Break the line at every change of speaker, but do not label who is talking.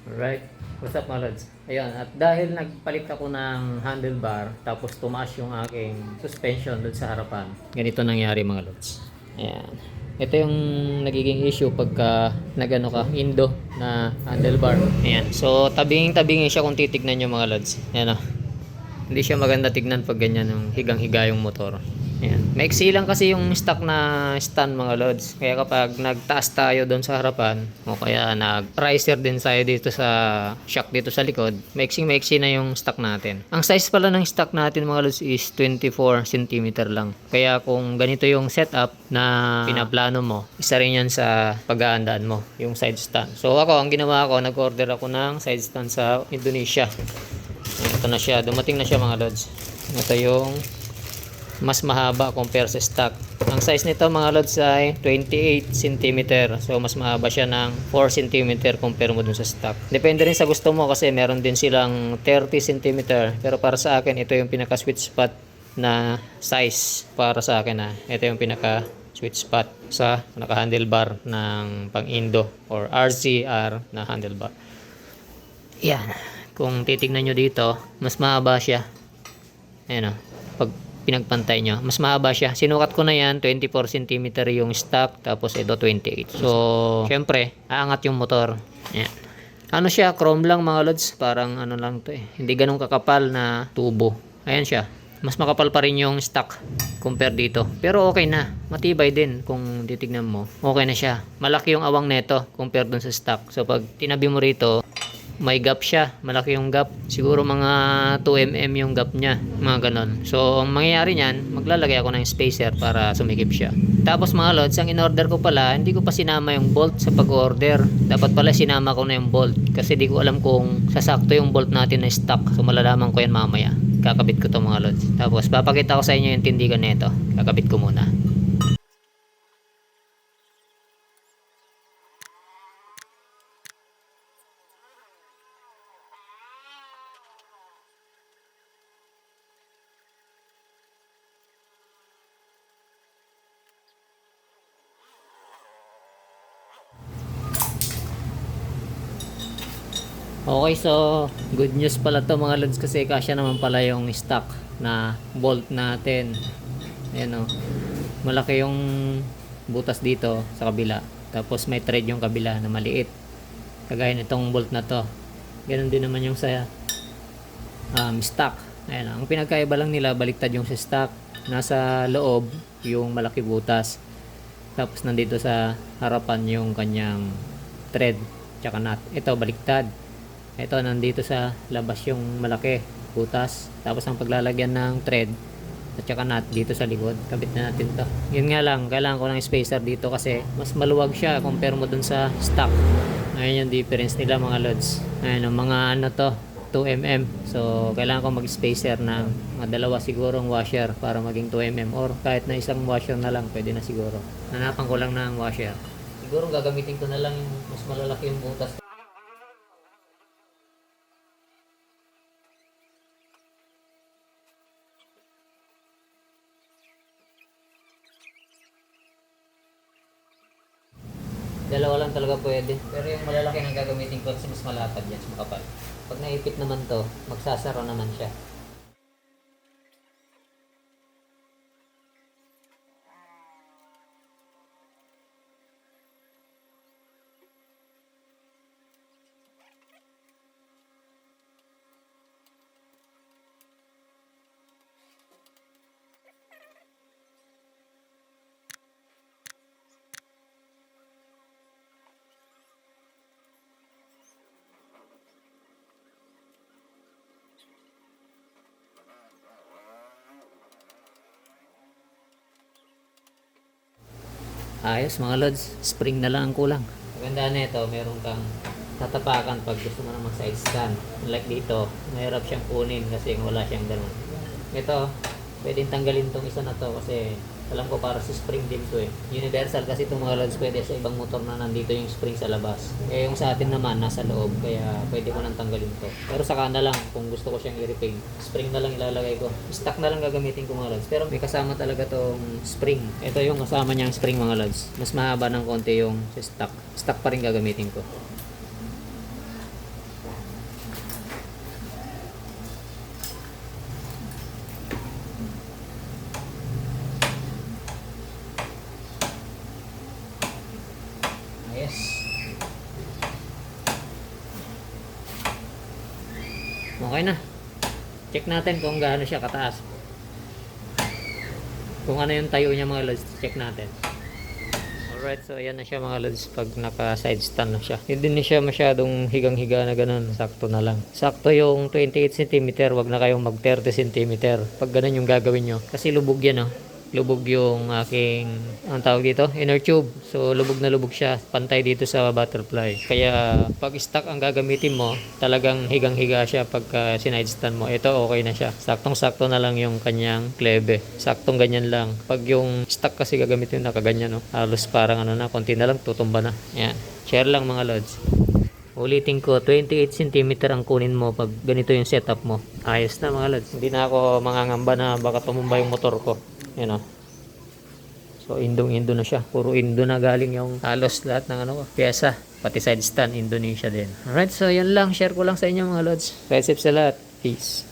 Alright, what's up mga lods? Ayan, at dahil nagpalit ako ng handlebar, tapos tumaas yung aking suspension doon sa harapan, ganito nangyari mga lods. Ayan. Ito yung nagiging issue pagka nagano ka, indo na handlebar. Ayan. So, tabing-tabingin siya kung titignan nyo mga lods. Ayan o. Hindi siya maganda tignan pag ganyan yung higang-higa yung motor. Ayan. Maiksi lang kasi yung stock na stand mga lods. Kaya kapag nagtaas tayo doon sa harapan o kaya nag-riser din tayo dito sa shock dito sa likod, maiksi na yung stock natin. Ang size pala ng stock natin mga lods is 24 cm lang. Kaya kung ganito yung setup na pinaplano mo, isa rin yan sa pag-aandaan mo, yung side stand. So ako, ang ginawa ko, nag-order ako ng side stand sa Indonesia. Ito na siya, dumating na siya mga lods. Ito yung mas mahaba compare sa stock. Ang size nito mga lods ay 28 cm. So mas mahaba siya ng 4 cm compare mo dun sa stock. Depende rin sa gusto mo kasi meron din silang 30 cm. Pero para sa akin ito yung pinaka sweet spot na size para sa akin. Ito yung pinaka sweet spot sa naka handlebar ng pang Indo or RCR na handlebar. Yan. Kung titignan nyo dito, mas mahaba siya. Ayan o. Pag pinagpantay nyo, mas mahaba siya. Sinukat ko na yan, 24 cm yung stock, tapos ito 28. So, syempre, aangat yung motor. Ayan. Ano siya, chrome lang mga lods. Parang ano lang to eh. Hindi ganun kakapal na tubo. Ayan siya. Mas makapal pa rin yung stock compare dito. Pero okay na. Matibay din kung titignan mo. Okay na siya. Malaki yung awang neto compare dun sa stock. So, pag tinabi mo rito, may gap siya, malaki yung gap, siguro mga 2mm yung gap niya, mga ganon. So ang mangyayari niyan, maglalagay ako ng spacer para sumikip siya. Tapos mga lods, ang in-order ko pala, hindi ko pa sinama yung bolt sa pag-order. Dapat pala sinama ko na yung bolt kasi di ko alam kung sasakto yung bolt natin na stock. So malalaman ko yan mamaya. Kakabit ko to mga lods. Tapos papakita ko sa inyo yung tindigan nito. Kakabit ko muna. Okay, so good news pala to mga lods kasi kasya naman pala yung stock na bolt natin. Ayan o. Malaki yung butas dito sa kabila. Tapos may thread yung kabila na maliit. Kagaya nitong bolt na to. Ganun din naman yung sa stock. Ayan o. Ang pinagkaiba lang nila, baliktad yung sa stock. Nasa loob yung malaki butas. Tapos nandito sa harapan yung kanyang thread tsaka nut. Ito baliktad. Ito nandito sa labas yung malaki butas, tapos ang paglalagyan ng thread at saka nut dito sa likod. Kabit na natin to. Yun nga lang, kailangan ko ng spacer dito kasi mas maluwag siya compare mo dun sa stock. Ayun yung difference nila mga lods. Ayun mga ano to, 2mm. So kailangan ko mag spacer ng mga dalawa sigurong washer para maging 2mm, or kahit na isang washer na lang pwede na siguro. Hanapan ko lang ng washer. Siguro gagamitin ko na lang yung mas malalaki yung butas. Dalawa lang talaga pwede. Pero yung malalaki ang gagamitin ko kasi mas malapad yan, mas makapal. Pag naipit naman to, magsasara naman siya. Ayos mga lods, spring na lang ang kulang. Maganda na ito, meron kang tatapakan pag gusto mo na mag side stand. Like dito, mahirap siyang kunin kasi wala siyang ganun. Ito, pwedeng tanggalin tong isa na to kasi alam ko para sa spring din to eh. Universal kasi itong mga lods, pwede sa ibang motor na nandito yung spring sa labas. Eh yung sa atin naman nasa loob, kaya pwede ko nang tanggalin to. Pero saka na lang kung gusto ko siyang i-repaint. Spring na lang ilalagay ko. Stock na lang gagamitin ko mga lods. Pero may kasama talaga tong spring. Ito yung kasama niyang spring mga lods. Mas mahaba ng konti yung stock. Stock pa rin gagamitin ko. Okay na. Check natin kung gaano siya kataas. Kung ano yung tayo niya mga lods, check natin. Alright, so ayan na siya mga lods pag naka side stand na siya. Hindi din siya masyadong higang-higa na ganun, sakto na lang. Sakto yung 28 cm, wag na kayong mag 30 cm. Pag ganun yung gagawin nyo. Kasi lubog yan, oh. Lubog yung aking, ang tawag dito, inner tube. So lubog na lubog siya, pantay dito sa butterfly. Kaya pag stock ang gagamitin mo, talagang higang-higa siya pagka sinide stand mo. Ito okay na siya. Saktong-sakto na lang yung kanyang klebe. Saktong ganyan lang. Pag yung stock kasi gagamitin nakaganyan, no? Halos parang ano na, konti na lang tutumba na. Yan. Share lang mga lods. Ulitin ko, 28 cm ang kunin mo pag ganito yung setup mo. Ayos na mga lods. Hindi na ako mangangamba na baka tumumba yung motor ko. Yan o. So, indong-indo na siya. Puro indo na galing yung halos lahat ng ano, pyesa. Pati side stand, Indonesia din. Alright, so yan lang. Share ko lang sa inyo mga lods. Recipes sa lahat. Peace.